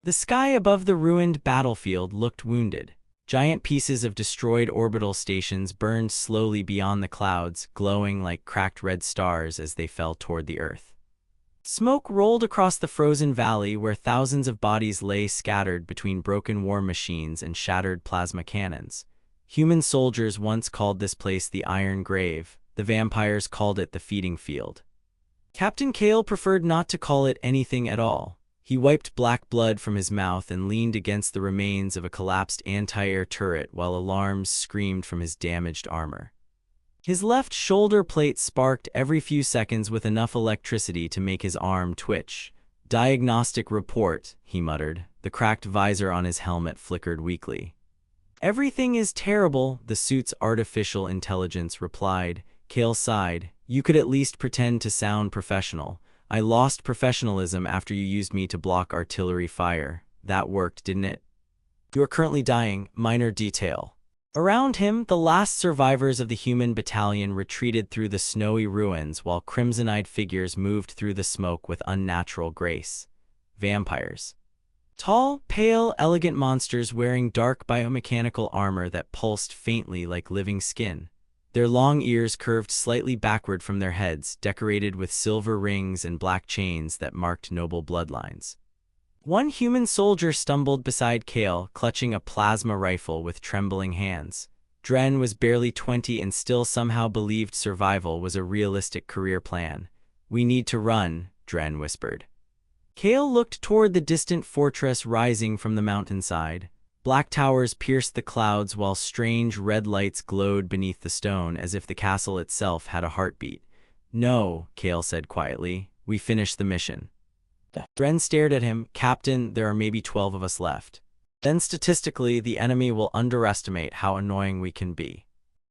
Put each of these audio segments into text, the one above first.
The sky above the ruined battlefield looked wounded. Giant pieces of destroyed orbital stations burned slowly beyond the clouds, glowing like cracked red stars as they fell toward the Earth. Smoke rolled across the frozen valley where thousands of bodies lay scattered between broken war machines and shattered plasma cannons. Human soldiers once called this place the Iron Grave. The vampires called it the feeding field. Captain Kael preferred not to call it anything at all. He wiped black blood from his mouth and leaned against the remains of a collapsed anti-air turret while alarms screamed from his damaged armor. His left shoulder plate sparked every few seconds with enough electricity to make his arm twitch. "Diagnostic report," he muttered. The cracked visor on his helmet flickered weakly. "Everything is terrible," the suit's artificial intelligence replied. Kael sighed. "You could at least pretend to sound professional. I lost professionalism after you used me to block artillery fire. That worked, didn't it? You are currently dying. Minor detail." Around him, the last survivors of the human battalion retreated through the snowy ruins while crimson-eyed figures moved through the smoke with unnatural grace. Vampires. Tall, pale, elegant monsters wearing dark biomechanical armor that pulsed faintly like living skin. Their long ears curved slightly backward from their heads, decorated with silver rings and black chains that marked noble bloodlines. One human soldier stumbled beside Kael, clutching a plasma rifle with trembling hands. Dren was barely 20 and still somehow believed survival was a realistic career plan. "We need to run," Dren whispered. Kael looked toward the distant fortress rising from the mountainside. Black towers pierced the clouds while strange red lights glowed beneath the stone as if the castle itself had a heartbeat. "No," Kael said quietly. "We finished the mission." Dren stared at him. "Captain, there are maybe 12 of us left. Then statistically, the enemy will underestimate how annoying we can be."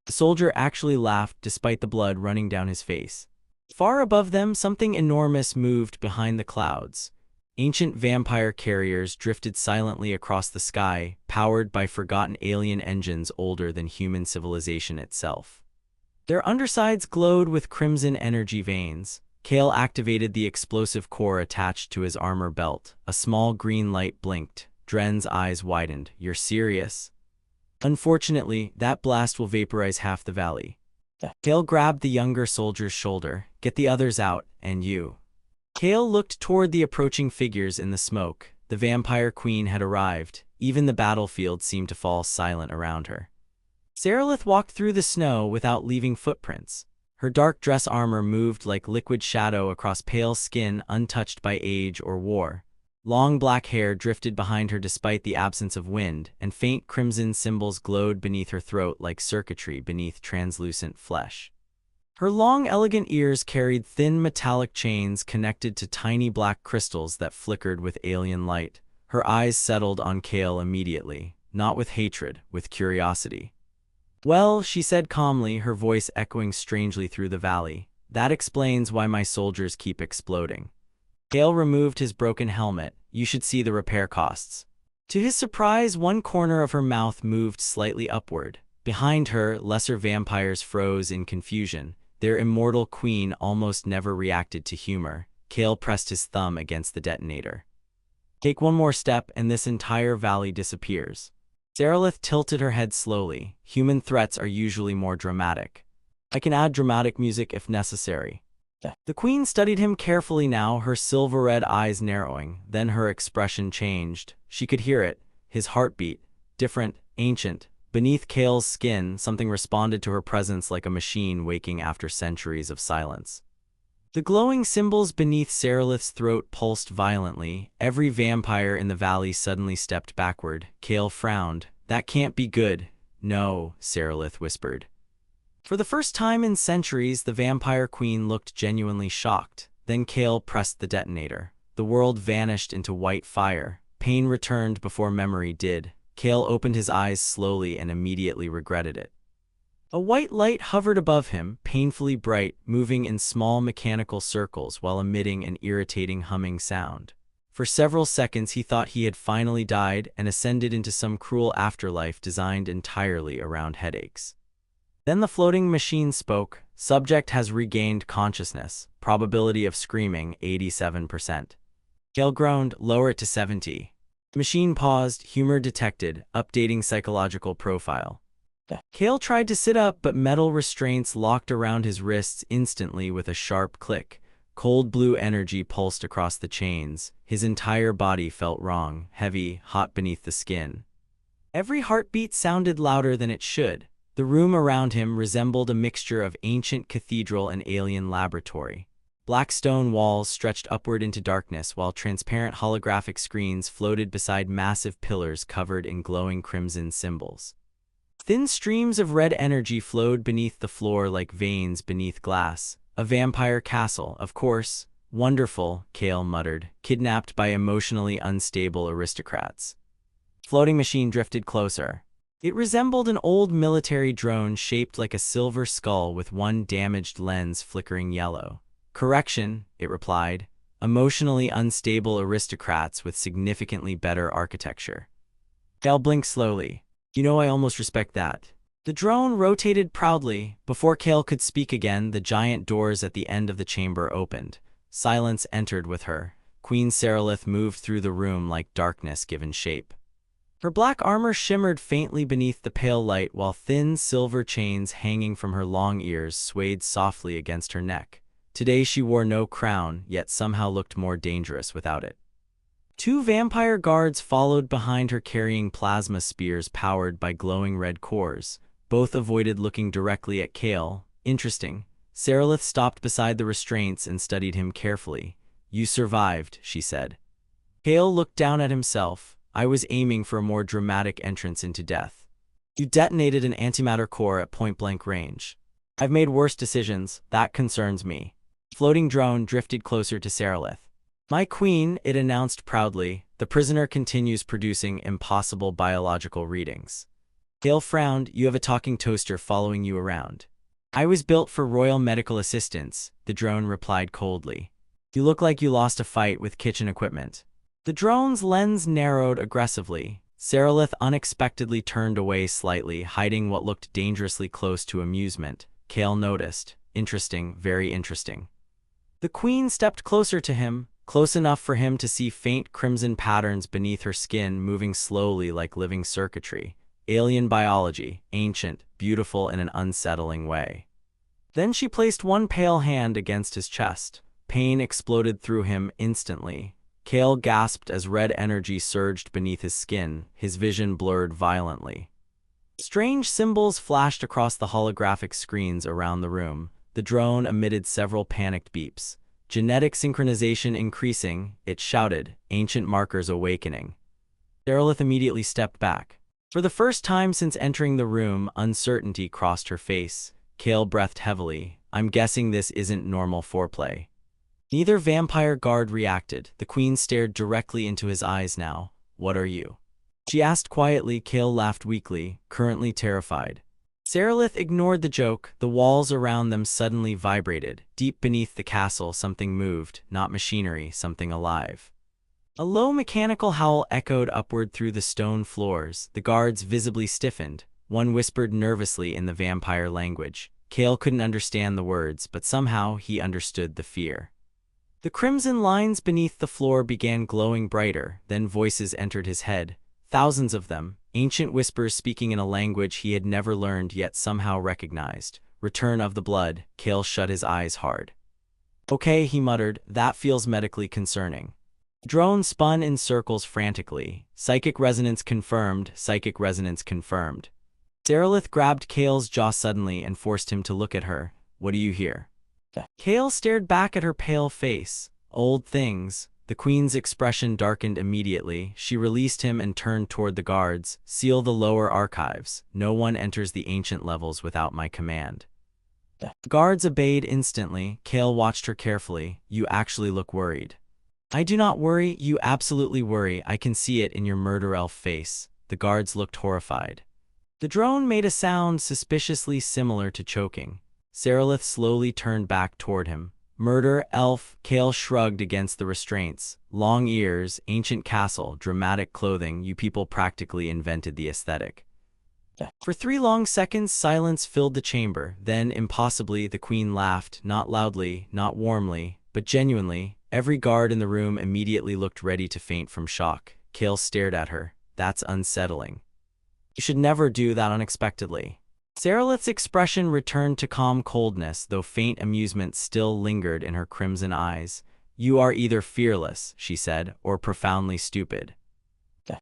The soldier actually laughed despite the blood running down his face. Far above them, something enormous moved behind the clouds. Ancient vampire carriers drifted silently across the sky, powered by forgotten alien engines older than human civilization itself. Their undersides glowed with crimson energy veins. Kael activated the explosive core attached to his armor belt. A small green light blinked. Dren's eyes widened. "You're serious?" "Unfortunately, that blast will vaporize half the valley." Kael grabbed the younger soldier's shoulder. "Get the others out, and you." Kael looked toward the approaching figures in the smoke. The vampire queen had arrived. Even the battlefield seemed to fall silent around her. Sarilith walked through the snow without leaving footprints. Her dark dress armor moved like liquid shadow across pale skin untouched by age or war. Long black hair drifted behind her despite the absence of wind, and faint crimson symbols glowed beneath her throat like circuitry beneath translucent flesh. Her long, elegant ears carried thin metallic chains connected to tiny black crystals that flickered with alien light. Her eyes settled on Kael immediately, not with hatred, with curiosity. "Well," she said calmly, her voice echoing strangely through the valley, "that explains why my soldiers keep exploding." Kael removed his broken helmet. "You should see the repair costs." To his surprise, one corner of her mouth moved slightly upward. Behind her, lesser vampires froze in confusion. Their immortal queen almost never reacted to humor. Kael pressed his thumb against the detonator. "Take one more step and this entire valley disappears." Sarilith tilted her head slowly. "Human threats are usually more dramatic. I can add dramatic music if necessary." The queen studied him carefully now, her silver-red eyes narrowing. Then her expression changed. She could hear it, his heartbeat, different, ancient. Beneath Kael's skin, something responded to her presence like a machine waking after centuries of silence. The glowing symbols beneath Sarilith's throat pulsed violently. Every vampire in the valley suddenly stepped backward. Kael frowned. "That can't be good." "No," Sarilith whispered. For the first time in centuries, the vampire queen looked genuinely shocked. Then Kael pressed the detonator. The world vanished into white fire. Pain returned before memory did. Kael opened his eyes slowly and immediately regretted it. A white light hovered above him, painfully bright, moving in small mechanical circles while emitting an irritating humming sound. For several seconds he thought he had finally died and ascended into some cruel afterlife designed entirely around headaches. Then the floating machine spoke. "Subject has regained consciousness. Probability of screaming, 87%. Kael groaned. "Lower it to 70. The machine paused, humor detected, updating psychological profile. Kael tried to sit up, but metal restraints locked around his wrists instantly with a sharp click. Cold blue energy pulsed across the chains. His entire body felt wrong, heavy, hot beneath the skin. Every heartbeat sounded louder than it should. The room around him resembled a mixture of ancient cathedral and alien laboratory. Black stone walls stretched upward into darkness, while transparent holographic screens floated beside massive pillars covered in glowing crimson symbols. Thin streams of red energy flowed beneath the floor like veins beneath glass. A vampire castle, of course. Wonderful, Kael muttered, kidnapped by emotionally unstable aristocrats. Floating machine drifted closer. It resembled an old military drone shaped like a silver skull with one damaged lens flickering yellow. Correction, it replied. Emotionally unstable aristocrats with significantly better architecture. Kael blinked slowly. You know, I almost respect that. The drone rotated proudly. Before Kael could speak again, the giant doors at the end of the chamber opened. Silence entered with her. Queen Seralith moved through the room like darkness given shape. Her black armor shimmered faintly beneath the pale light, while thin silver chains hanging from her long ears swayed softly against her neck. Today she wore no crown, yet somehow looked more dangerous without it. Two vampire guards followed behind her, carrying plasma spears powered by glowing red cores. Both avoided looking directly at Kael. Interesting. Seralith stopped beside the restraints and studied him carefully. You survived, she said. Kael looked down at himself. I was aiming for a more dramatic entrance into death. You detonated an antimatter core at point-blank range. I've made worse decisions. That concerns me. Floating drone drifted closer to Seralith. My queen, it announced proudly. The prisoner continues producing impossible biological readings. Kael frowned. You have a talking toaster following you around. I was built for royal medical assistance, the drone replied coldly. You look like you lost a fight with kitchen equipment. The drone's lens narrowed aggressively. Seralith unexpectedly turned away slightly, hiding what looked dangerously close to amusement. Kael noticed. Interesting, very interesting. The queen stepped closer to him, close enough for him to see faint crimson patterns beneath her skin moving slowly like living circuitry. Alien biology, ancient, beautiful in an unsettling way. Then she placed one pale hand against his chest. Pain exploded through him instantly. Kael gasped as red energy surged beneath his skin, his vision blurred violently. Strange symbols flashed across the holographic screens around the room. The drone emitted several panicked beeps. Genetic synchronization increasing, it shouted, ancient markers awakening. Seralith immediately stepped back. For the first time since entering the room, uncertainty crossed her face. Kael breathed heavily. I'm guessing this isn't normal foreplay. Neither vampire guard reacted. The queen stared directly into his eyes now. What are you? She asked quietly. Kael laughed weakly, currently terrified. Seralith ignored the joke. The walls around them suddenly vibrated. Deep beneath the castle, something moved, not machinery, something alive. A low mechanical howl echoed upward through the stone floors. The guards visibly stiffened. One whispered nervously in the vampire language. Kael couldn't understand the words, but somehow he understood the fear. The crimson lines beneath the floor began glowing brighter, then voices entered his head. Thousands of them, ancient whispers speaking in a language he had never learned yet somehow recognized. Return of the blood. Kael shut his eyes hard. Okay, he muttered, that feels medically concerning. The drone spun in circles frantically. Psychic resonance confirmed, psychic resonance confirmed. Seralith grabbed Kael's jaw suddenly and forced him to look at her. What do you hear? Kael stared back at her pale face. Old things. The queen's expression darkened immediately. She released him and turned toward the guards. Seal the lower archives. No one enters the ancient levels without my command. The guards obeyed instantly. Kael watched her carefully. You actually look worried. I do not worry. You absolutely worry. I can see it in your murder elf face. The guards looked horrified. The drone made a sound suspiciously similar to choking. Seralith slowly turned back toward him. Murder, elf. Kael shrugged against the restraints. Long ears, ancient castle, dramatic clothing. You people practically invented the aesthetic. For 3 long seconds, silence filled the chamber. Then, impossibly, the queen laughed, not loudly, not warmly, but genuinely. Every guard in the room immediately looked ready to faint from shock. Kael stared at her. That's unsettling. You should never do that unexpectedly. Saralith's expression returned to calm coldness, though faint amusement still lingered in her crimson eyes. You are either fearless, she said, or profoundly stupid.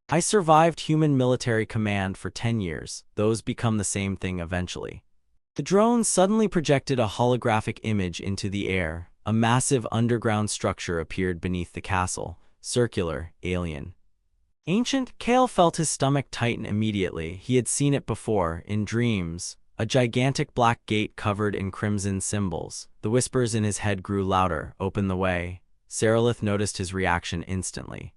I survived human military command for 10 years. Those become the same thing eventually. The drone suddenly projected a holographic image into the air. A massive underground structure appeared beneath the castle. Circular, alien. Ancient. Kael felt his stomach tighten immediately. He had seen it before, in dreams. A gigantic black gate covered in crimson symbols. The whispers in his head grew louder. Open the way. Saralith noticed his reaction instantly.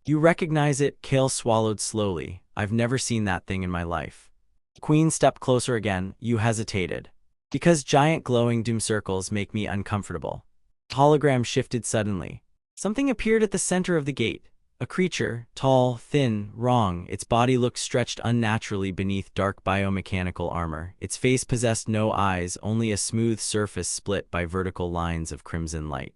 You recognize it? Kael swallowed slowly. I've never seen that thing in my life. The queen stepped closer again. You hesitated. Because giant glowing doom circles make me uncomfortable. The hologram shifted suddenly. Something appeared at the center of the gate. A creature, tall, thin, wrong. Its body looked stretched unnaturally beneath dark biomechanical armor. Its face possessed no eyes, only a smooth surface split by vertical lines of crimson light.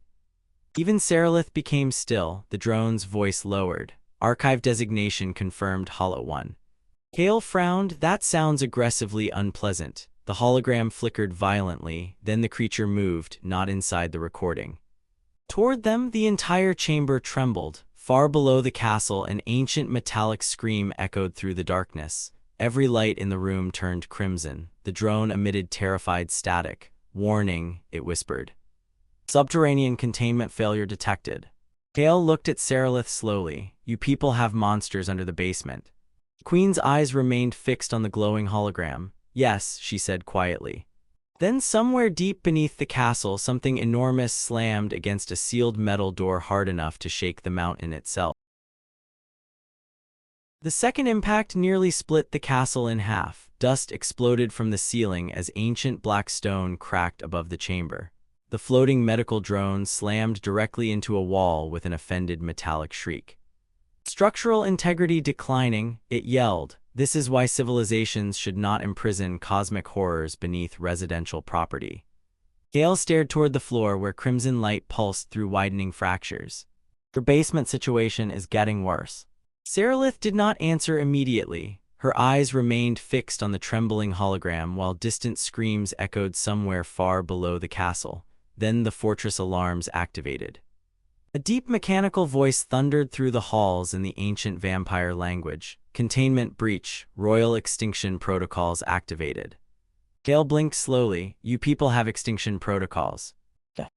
Even Saralith became still. The drone's voice lowered. Archive designation confirmed Hollow 1. Kael frowned. That sounds aggressively unpleasant. The hologram flickered violently, then the creature moved, not inside the recording. Toward them, the entire chamber trembled. Far below the castle, an ancient metallic scream echoed through the darkness. Every light in the room turned crimson. The drone emitted terrified static. Warning, it whispered. Subterranean containment failure detected. Kael looked at Saralith slowly. You people have monsters under the basement. The queen's eyes remained fixed on the glowing hologram. Yes, she said quietly. Then somewhere deep beneath the castle, something enormous slammed against a sealed metal door hard enough to shake the mountain itself. The second impact nearly split the castle in half. Dust exploded from the ceiling as ancient black stone cracked above the chamber. The floating medical drone slammed directly into a wall with an offended metallic shriek. Structural integrity declining, it yelled. This is why civilizations should not imprison cosmic horrors beneath residential property. Kael stared toward the floor where crimson light pulsed through widening fractures. Your basement situation is getting worse. Saralith did not answer immediately. Her eyes remained fixed on the trembling hologram while distant screams echoed somewhere far below the castle. Then the fortress alarms activated. A deep mechanical voice thundered through the halls in the ancient vampire language. Containment breach. Royal extinction protocols activated. Kael blinked slowly. You people have extinction protocols.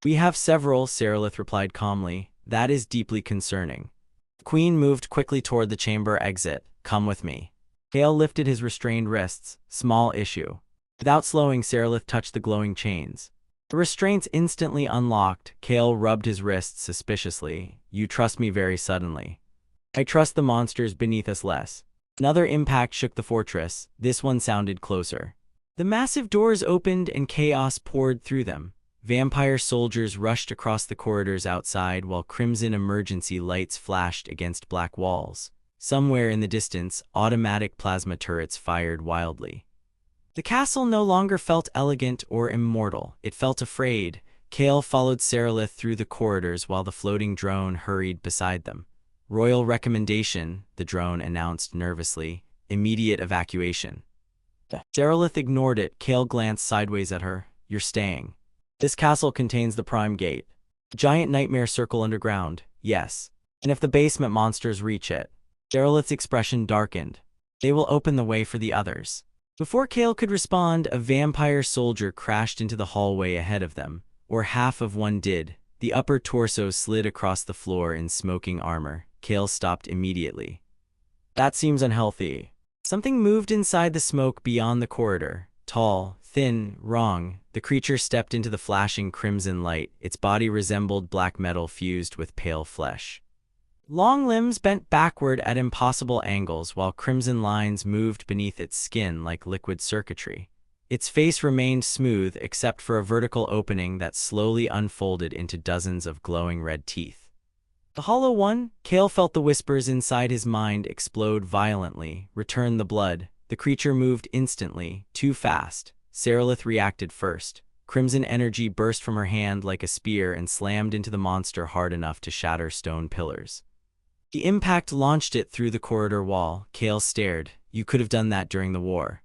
We have several, Saralith replied calmly. That is deeply concerning. The queen moved quickly toward the chamber exit. Come with me. Kael lifted his restrained wrists. Small issue. Without slowing, Saralith touched the glowing chains. The restraints instantly unlocked. Kael rubbed his wrists suspiciously. You trust me very suddenly. I trust the monsters beneath us less. Another impact shook the fortress. This one sounded closer. The massive doors opened and chaos poured through them. Vampire soldiers rushed across the corridors outside while crimson emergency lights flashed against black walls. Somewhere in the distance, automatic plasma turrets fired wildly. The castle no longer felt elegant or immortal. It felt afraid. Kael followed Saralith through the corridors while the floating drone hurried beside them. Royal recommendation, the drone announced nervously. Immediate evacuation. Saralith ignored it. Kael glanced sideways at her. You're staying. This castle contains the prime gate. A giant nightmare circle underground. Yes. And if the basement monsters reach it. Saralith's expression darkened. They will open the way for the others. Before Kael could respond, a vampire soldier crashed into the hallway ahead of them, or half of one did. The upper torso slid across the floor in smoking armor. Kael stopped immediately. That seems unhealthy. Something moved inside the smoke beyond the corridor. Tall, thin, wrong. The creature stepped into the flashing crimson light. Its body resembled black metal fused with pale flesh. Long limbs bent backward at impossible angles while crimson lines moved beneath its skin like liquid circuitry. Its face remained smooth except for a vertical opening that slowly unfolded into dozens of glowing red teeth. The Hollow One? Kael felt the whispers inside his mind explode violently. Return the blood. The creature moved instantly, too fast. Saralith reacted first. Crimson energy burst from her hand like a spear and slammed into the monster hard enough to shatter stone pillars. The impact launched it through the corridor wall. Kael stared. You could have done that during the war.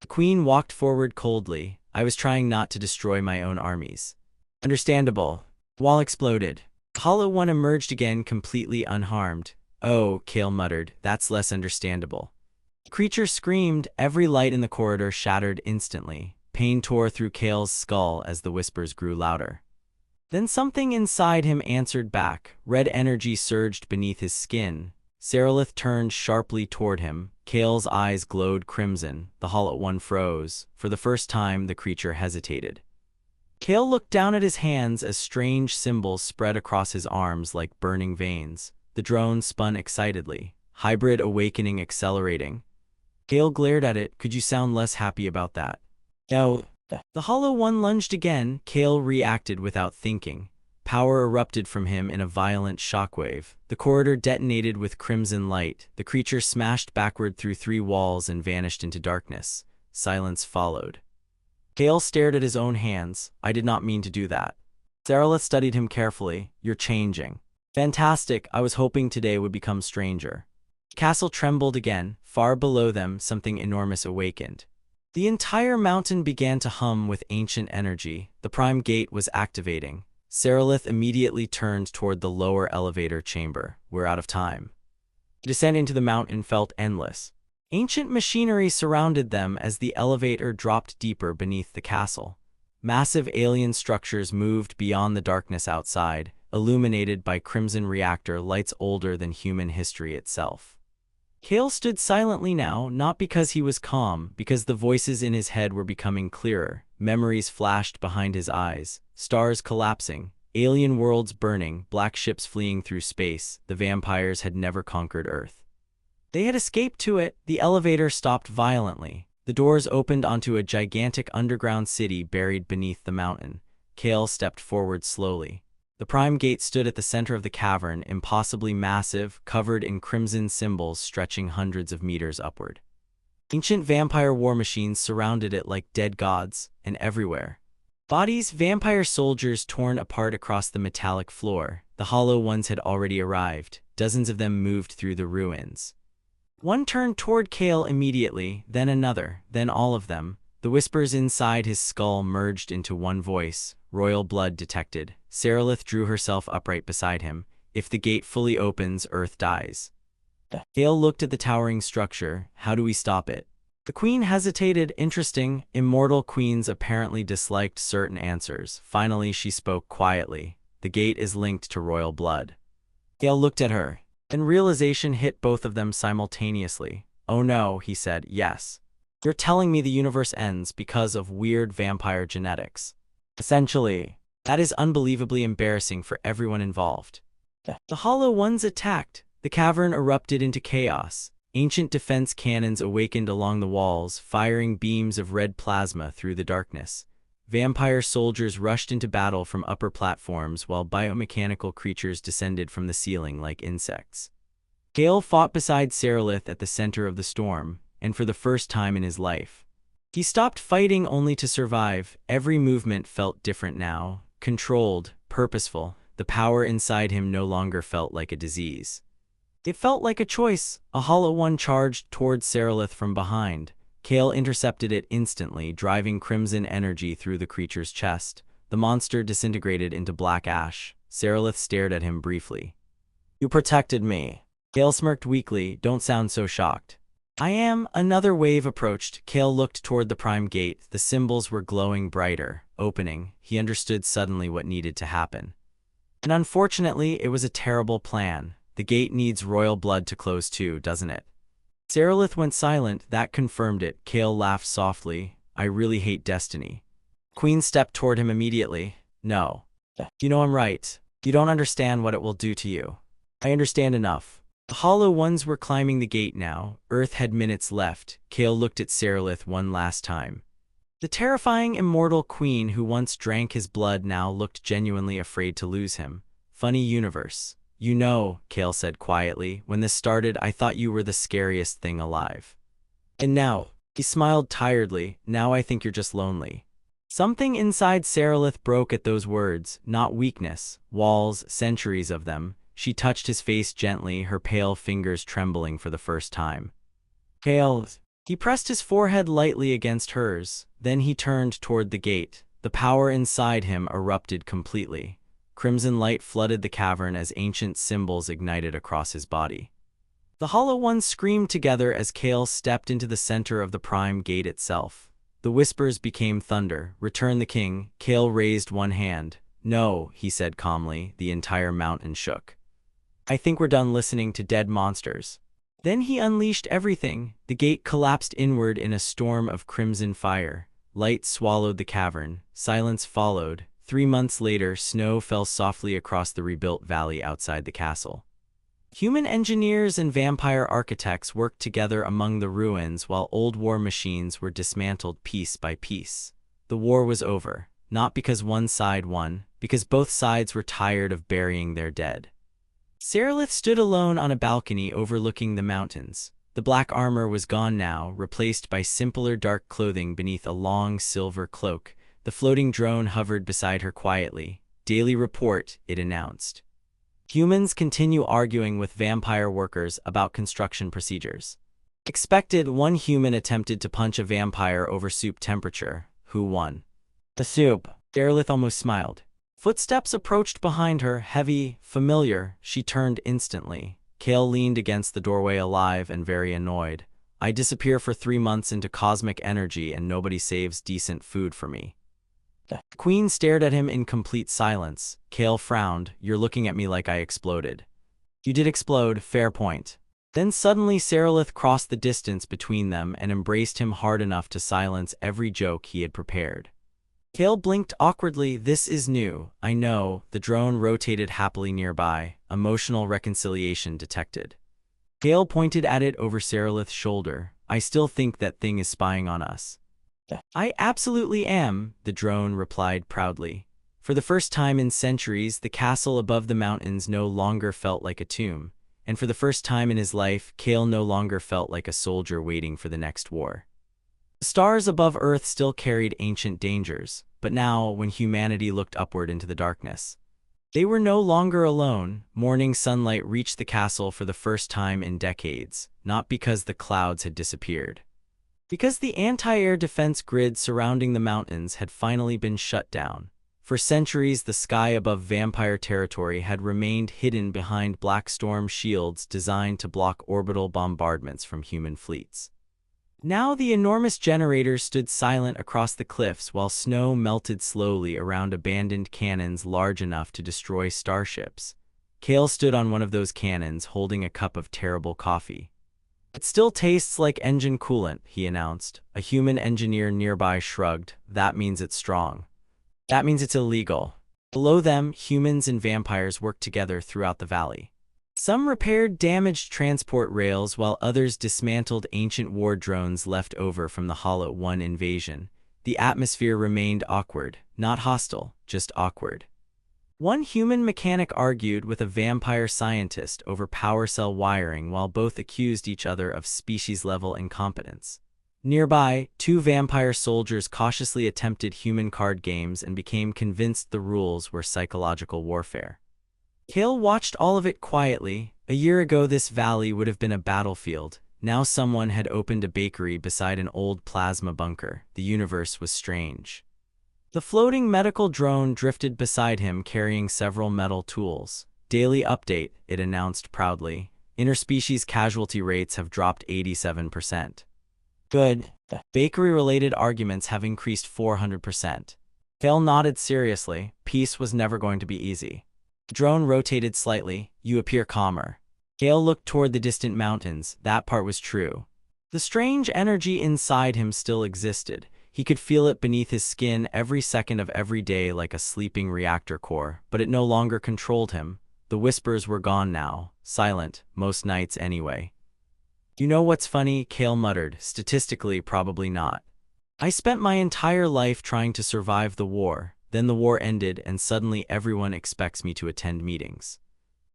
The queen walked forward coldly. I was trying not to destroy my own armies. Understandable. Wall exploded. Hollow One emerged again completely unharmed. Oh, Kael muttered, that's less understandable. The creature screamed. Every light in the corridor shattered instantly. Pain tore through Kael's skull as the whispers grew louder. Then something inside him answered back. Red energy surged beneath his skin. Seralith turned sharply toward him. Kael's eyes glowed crimson. The Hollow One froze. For the first time, the creature hesitated. Kael looked down at his hands as strange symbols spread across his arms like burning veins. The drone spun excitedly. Hybrid awakening accelerating. Kael glared at it. Could you sound less happy about that? No. The Hollow One lunged again. Kael reacted without thinking. Power erupted from him in a violent shockwave. The corridor detonated with crimson light. The creature smashed backward through 3 walls and vanished into darkness. Silence followed. Kael stared at his own hands. I did not mean to do that. Seralith studied him carefully. You're changing. Fantastic. I was hoping today would become stranger. The castle trembled again. Far below them, something enormous awakened. The entire mountain began to hum with ancient energy. The prime gate was activating. Seralith immediately turned toward the lower elevator chamber. We're out of time. The descent into the mountain felt endless. Ancient machinery surrounded them as the elevator dropped deeper beneath the castle. Massive alien structures moved beyond the darkness outside, illuminated by crimson reactor lights older than human history itself. Kael stood silently now, not because he was calm, because the voices in his head were becoming clearer. Memories flashed behind his eyes, stars collapsing, alien worlds burning, black ships fleeing through space. The vampires had never conquered Earth. They had escaped to it. The elevator stopped violently. The doors opened onto a gigantic underground city buried beneath the mountain. Kael stepped forward slowly. The prime gate stood at the center of the cavern, impossibly massive, covered in crimson symbols stretching hundreds of meters upward. Ancient vampire war machines surrounded it like dead gods, and everywhere. Bodies, vampire soldiers torn apart across the metallic floor. The Hollow Ones had already arrived. Dozens of them moved through the ruins. One turned toward Kael immediately, then another, then all of them. The whispers inside his skull merged into one voice. Royal blood detected. Seralith drew herself upright beside him. If the gate fully opens, Earth dies. Kael looked at the towering structure. How do we stop it? The queen hesitated. Interesting. Immortal queens apparently disliked certain answers. Finally, she spoke quietly. The gate is linked to royal blood. Kael looked at her. Then realization hit both of them simultaneously. Oh no, he said. Yes. You're telling me the universe ends because of weird vampire genetics. Essentially, that is unbelievably embarrassing for everyone involved. The Hollow Ones attacked. The cavern erupted into chaos. Ancient defense cannons awakened along the walls, firing beams of red plasma through the darkness. Vampire soldiers rushed into battle from upper platforms while biomechanical creatures descended from the ceiling like insects. Kael fought beside Seralith at the center of the storm, and for the first time in his life. He stopped fighting only to survive. Every movement felt different now, controlled, purposeful. The power inside him no longer felt like a disease. It felt like a choice. A Hollow One charged towards Seralith from behind. Kael intercepted it instantly, driving crimson energy through the creature's chest. The monster disintegrated into black ash. Seralith stared at him briefly. You protected me. Kael smirked weakly. Don't sound so shocked. I am. Another wave approached. Kael looked toward the prime gate. The symbols were glowing brighter, opening. He understood suddenly what needed to happen. And unfortunately, it was a terrible plan. The gate needs royal blood to close too, doesn't it? Seralith went silent. That confirmed it. Kael laughed softly. I really hate destiny. Queen stepped toward him immediately. No. You know I'm right. You don't understand what it will do to you. I understand enough. The Hollow Ones were climbing the gate now. Earth had minutes left. Kael looked at Seralith one last time. The terrifying immortal queen who once drank his blood now looked genuinely afraid to lose him. Funny universe. You know, Kael said quietly, when this started I thought you were the scariest thing alive. And now, he smiled tiredly, now I think you're just lonely. Something inside Seralith broke at those words, not weakness, walls, centuries of them. She touched his face gently, her pale fingers trembling for the first time. Kael. He pressed his forehead lightly against hers, then he turned toward the gate. The power inside him erupted completely. Crimson light flooded the cavern as ancient symbols ignited across his body. The Hollow Ones screamed together as Kael stepped into the center of the prime gate itself. The whispers became thunder. "Return the king." Kael raised one hand. "No," he said calmly. The entire mountain shook. "I think we're done listening to dead monsters." Then he unleashed everything. The gate collapsed inward in a storm of crimson fire. Light swallowed the cavern. Silence followed. 3 months later, snow fell softly across the rebuilt valley outside the castle. Human engineers and vampire architects worked together among the ruins while old war machines were dismantled piece by piece. The war was over, not because one side won, because both sides were tired of burying their dead. Sarilith stood alone on a balcony overlooking the mountains. The black armor was gone now, replaced by simpler dark clothing beneath a long silver cloak. The floating drone hovered beside her quietly. "Daily report," it announced. "Humans continue arguing with vampire workers about construction procedures." Expected, one human attempted to punch a vampire over soup temperature. Who won? "The soup." Sarilith almost smiled. Footsteps approached behind her, heavy, familiar. She turned instantly. Kael leaned against the doorway, alive and very annoyed. "I disappear for 3 months into cosmic energy and nobody saves decent food for me." The queen stared at him in complete silence. Kael frowned. "You're looking at me like I exploded." "You did explode, fair point." Then suddenly Sarilith crossed the distance between them and embraced him hard enough to silence every joke he had prepared. Kael blinked awkwardly. "This is new, I know." The drone rotated happily nearby. Emotional reconciliation detected. Kael pointed at it over Sarilith's shoulder. "I still think that thing is spying on us." "I absolutely am," the drone replied proudly. For the first time in centuries, the castle above the mountains no longer felt like a tomb. And for the first time in his life, Kael no longer felt like a soldier waiting for the next war. The stars above Earth still carried ancient dangers, but now, when humanity looked upward into the darkness, they were no longer alone. Morning sunlight reached the castle for the first time in decades, not because the clouds had disappeared. Because the anti-air defense grid surrounding the mountains had finally been shut down. For centuries, the sky above vampire territory had remained hidden behind black storm shields designed to block orbital bombardments from human fleets. Now the enormous generators stood silent across the cliffs while snow melted slowly around abandoned cannons large enough to destroy starships. Kael stood on one of those cannons holding a cup of terrible coffee. "It still tastes like engine coolant," he announced. A human engineer nearby shrugged. "That means it's strong. That means it's illegal." Below them, humans and vampires worked together throughout the valley. Some repaired damaged transport rails while others dismantled ancient war drones left over from the Hollow One invasion. The atmosphere remained awkward, not hostile, just awkward. One human mechanic argued with a vampire scientist over power cell wiring while both accused each other of species-level incompetence. Nearby, 2 vampire soldiers cautiously attempted human card games and became convinced the rules were psychological warfare. Kael watched all of it quietly. A year ago this valley would have been a battlefield. Now someone had opened a bakery beside an old plasma bunker. The universe was strange. The floating medical drone drifted beside him carrying several metal tools. "Daily update," it announced proudly. "Interspecies casualty rates have dropped 87%. Good. The bakery-related arguments have increased 400%. Kael nodded seriously. Peace was never going to be easy. The drone rotated slightly. "You appear calmer." Kael looked toward the distant mountains. That part was true. The strange energy inside him still existed. He could feel it beneath his skin every second of every day like a sleeping reactor core, but it no longer controlled him. The whispers were gone now, silent, most nights anyway. "You know what's funny?" Kael muttered. "Statistically, probably not. I spent my entire life trying to survive the war. Then the war ended and suddenly everyone expects me to attend meetings.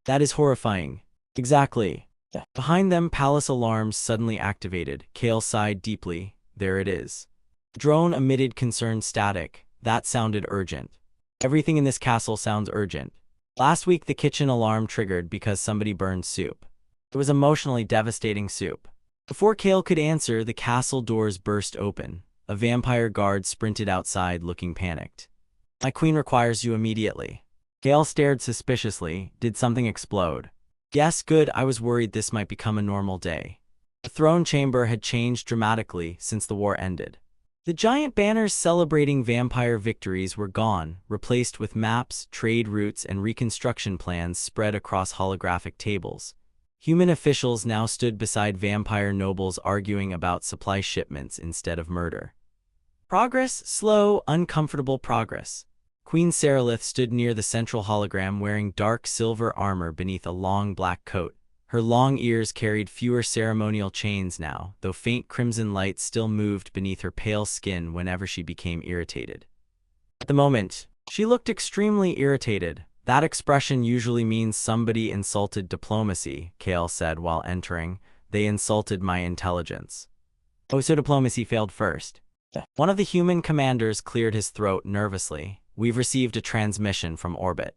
That is horrifying." "Exactly." Behind them, palace alarms suddenly activated. Kael sighed deeply. "There it is." The drone emitted concerned static. That sounded urgent. "Everything in this castle sounds urgent." Last week the kitchen alarm triggered because somebody burned soup. It was emotionally devastating soup. Before Kael could answer, the castle doors burst open. A vampire guard sprinted outside looking panicked. My queen requires you immediately. Kael stared suspiciously. Did something explode? Yes, good. I was worried this might become a normal day. The throne chamber had changed dramatically since the war ended. The giant banners celebrating vampire victories were gone, replaced with maps, trade routes, and reconstruction plans spread across holographic tables. Human officials now stood beside vampire nobles arguing about supply shipments instead of murder. Progress, slow, uncomfortable progress. Queen Seralith stood near the central hologram wearing dark silver armor beneath a long black coat. Her long ears carried fewer ceremonial chains now, though faint crimson light still moved beneath her pale skin whenever she became irritated. At the moment, she looked extremely irritated. That expression usually means somebody insulted diplomacy, Kael said while entering. They insulted my intelligence. Oh, so diplomacy failed first. One of the human commanders cleared his throat nervously. We've received a transmission from orbit.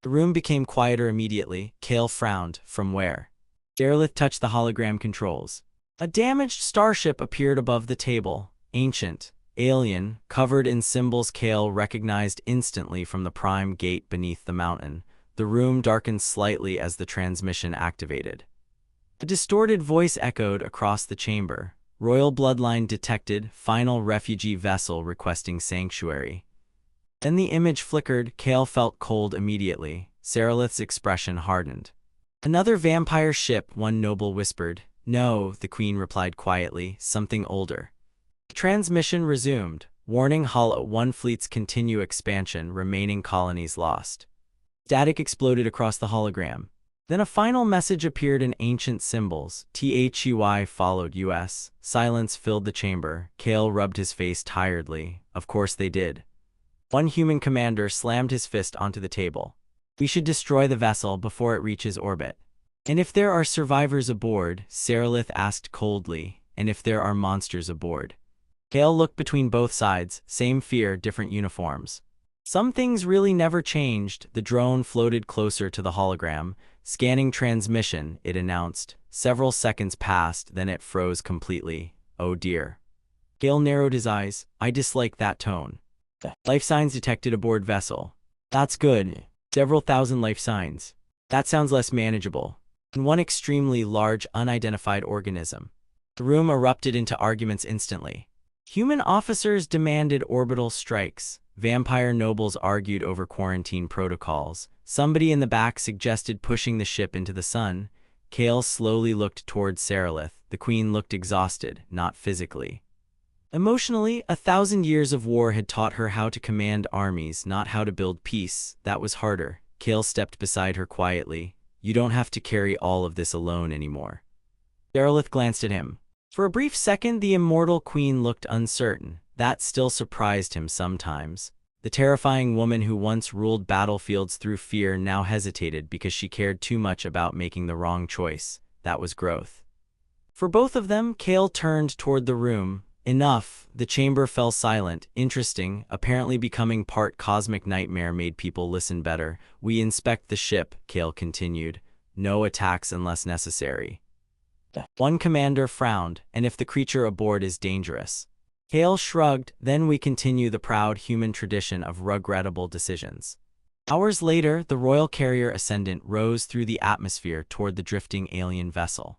The room became quieter immediately. Kael frowned. From where? Seralith touched the hologram controls. A damaged starship appeared above the table. Ancient, alien, covered in symbols Kael recognized instantly from the prime gate beneath the mountain. The room darkened slightly as the transmission activated. A distorted voice echoed across the chamber. Royal bloodline detected. Final refugee vessel requesting sanctuary. Then the image flickered. Kael felt cold immediately. Seralith's expression hardened. Another vampire ship, one noble whispered. No, the queen replied quietly, something older. The transmission resumed. Warning, Hull 1 fleets continue expansion, remaining colonies lost. Static exploded across the hologram. Then a final message appeared in ancient symbols. THEY followed US. Silence filled the chamber. Kael rubbed his face tiredly. Of course they did. One human commander slammed his fist onto the table. We should destroy the vessel before it reaches orbit. And if there are survivors aboard, Seralith asked coldly, and if there are monsters aboard. Kael looked between both sides, same fear, different uniforms. Some things really never changed. The drone floated closer to the hologram. Scanning transmission, it announced. Several seconds passed, then it froze completely. Oh dear. Kael narrowed his eyes. I dislike that tone. Life signs detected aboard vessel. That's good. Several thousand life signs. That sounds less manageable. And one extremely large unidentified organism. The room erupted into arguments instantly. Human officers demanded orbital strikes. Vampire nobles argued over quarantine protocols. Somebody in the back suggested pushing the ship into the sun. Kael slowly looked toward Seralith. The queen looked exhausted, not physically. Emotionally, 1,000 years of war had taught her how to command armies, not how to build peace. That was harder. Kael stepped beside her quietly. You don't have to carry all of this alone anymore. Seralith glanced at him. For a brief second, the immortal queen looked uncertain. That still surprised him sometimes. The terrifying woman who once ruled battlefields through fear now hesitated because she cared too much about making the wrong choice. That was growth. For both of them, Kael turned toward the room. Enough. The chamber fell silent. Interesting. Apparently becoming part cosmic nightmare made people listen better. We inspect the ship, Kael continued. No attacks unless necessary. One commander frowned. And if the creature aboard is dangerous? Kael shrugged. Then we continue the proud human tradition of regrettable decisions. Hours later, the royal carrier Ascendant rose through the atmosphere toward the drifting alien vessel.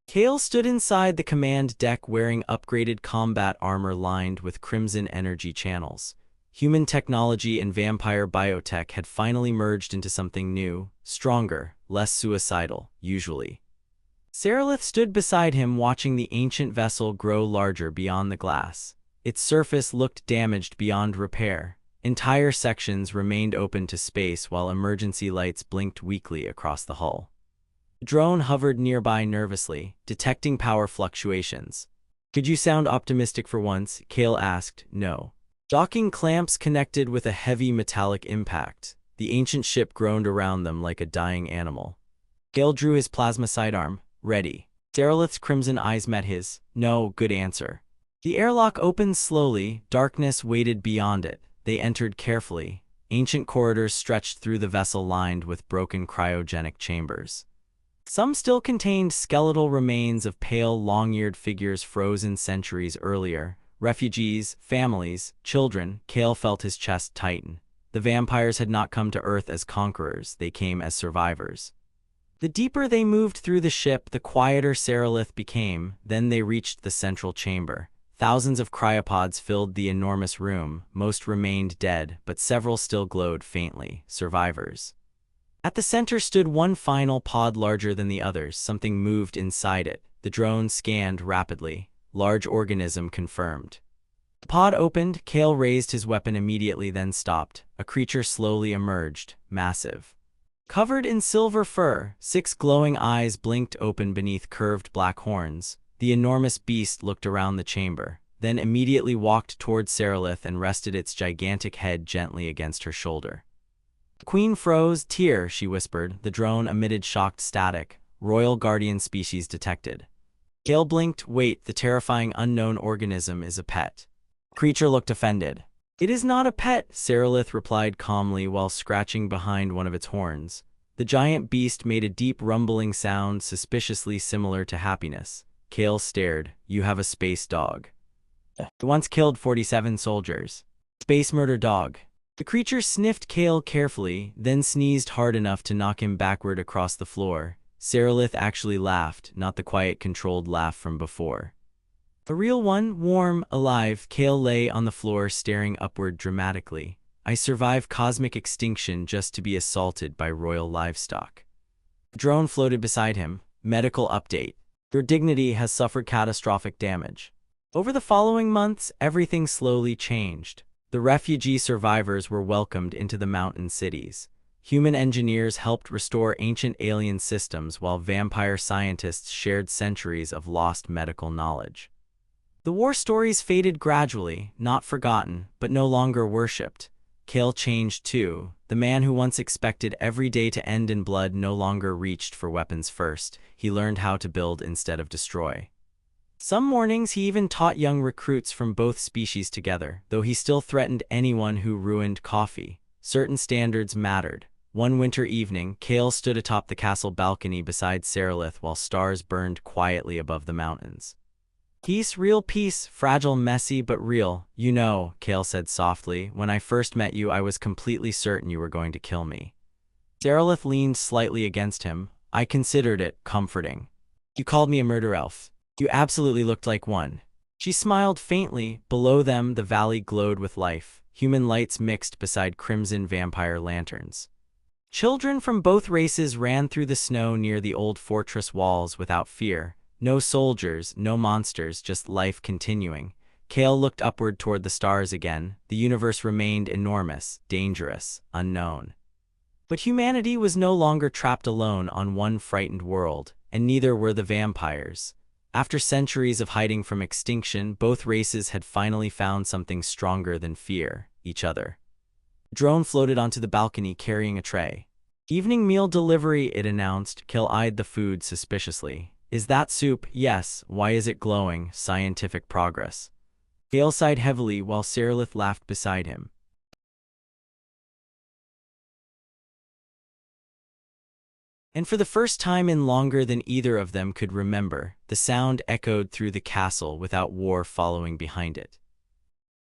Kael stood inside the command deck wearing upgraded combat armor lined with crimson energy channels. Human technology and vampire biotech had finally merged into something new, stronger, less suicidal, usually. Seralith stood beside him watching the ancient vessel grow larger beyond the glass. Its surface looked damaged beyond repair. Entire sections remained open to space while emergency lights blinked weakly across the hull. The drone hovered nearby nervously, detecting power fluctuations. Could you sound optimistic for once? Kael asked. No. Docking clamps connected with a heavy metallic impact. The ancient ship groaned around them like a dying animal. Kael drew his plasma sidearm. Ready. Seralith's crimson eyes met his. No, good answer. The airlock opened slowly. Darkness waited beyond it. They entered carefully. Ancient corridors stretched through the vessel lined with broken cryogenic chambers. Some still contained skeletal remains of pale, long-eared figures frozen centuries earlier. Refugees, families, children. Kael felt his chest tighten. The vampires had not come to Earth as conquerors, they came as survivors. The deeper they moved through the ship, the quieter Seralith became. Then they reached the central chamber. Thousands of cryopods filled the enormous room. Most remained dead, but several still glowed faintly, survivors. At the center stood one final pod larger than the others. Something moved inside it. The drone scanned rapidly. Large organism confirmed. The pod opened. Kael raised his weapon immediately, then stopped. A creature slowly emerged, massive. Covered in silver fur, 6 glowing eyes blinked open beneath curved black horns. The enormous beast looked around the chamber, then immediately walked toward Seralith and rested its gigantic head gently against her shoulder. The queen froze. "Tear," she whispered. The drone emitted shocked static. "Royal guardian species detected." Kael blinked. "Wait, the terrifying unknown organism is a pet." The creature looked offended. "It is not a pet," Seralith replied calmly while scratching behind one of its horns. The giant beast made a deep rumbling sound suspiciously similar to happiness. Kael stared. "You have a space dog. It once killed 47 soldiers. Space murder dog." The creature sniffed Kael carefully, then sneezed hard enough to knock him backward across the floor. Seralith actually laughed, not the quiet, controlled laugh from before. A real one, warm, alive. Kael lay on the floor staring upward dramatically. "I survived cosmic extinction just to be assaulted by royal livestock." The drone floated beside him. "Medical update. Your dignity has suffered catastrophic damage." Over the following months, everything slowly changed. The refugee survivors were welcomed into the mountain cities. Human engineers helped restore ancient alien systems while vampire scientists shared centuries of lost medical knowledge. The war stories faded gradually, not forgotten, but no longer worshipped. Kael changed too. The man who once expected every day to end in blood no longer reached for weapons first. He learned how to build instead of destroy. Some mornings he even taught young recruits from both species together, though he still threatened anyone who ruined coffee. Certain standards mattered. One winter evening, Kael stood atop the castle balcony beside Seralith while stars burned quietly above the mountains. "Peace, real peace, fragile, messy, but real. You know," Kael said softly, "when I first met you I was completely certain you were going to kill me." Seralith leaned slightly against him. "I considered it comforting. You called me a murder elf. You absolutely looked like one." She smiled faintly. Below them, the valley glowed with life. Human lights mixed beside crimson vampire lanterns. Children from both races ran through the snow near the old fortress walls without fear. No soldiers, no monsters, just life continuing. Kael looked upward toward the stars again. The universe remained enormous, dangerous, unknown. But humanity was no longer trapped alone on one frightened world, and neither were the vampires. After centuries of hiding from extinction, both races had finally found something stronger than fear: each other. The drone floated onto the balcony carrying a tray. "Evening meal delivery," it announced. Kael eyed the food suspiciously. "Is that soup?" "Yes." "Why is it glowing?" "Scientific progress." Kael sighed heavily while Seralith laughed beside him. And for the first time in longer than either of them could remember, the sound echoed through the castle without war following behind it.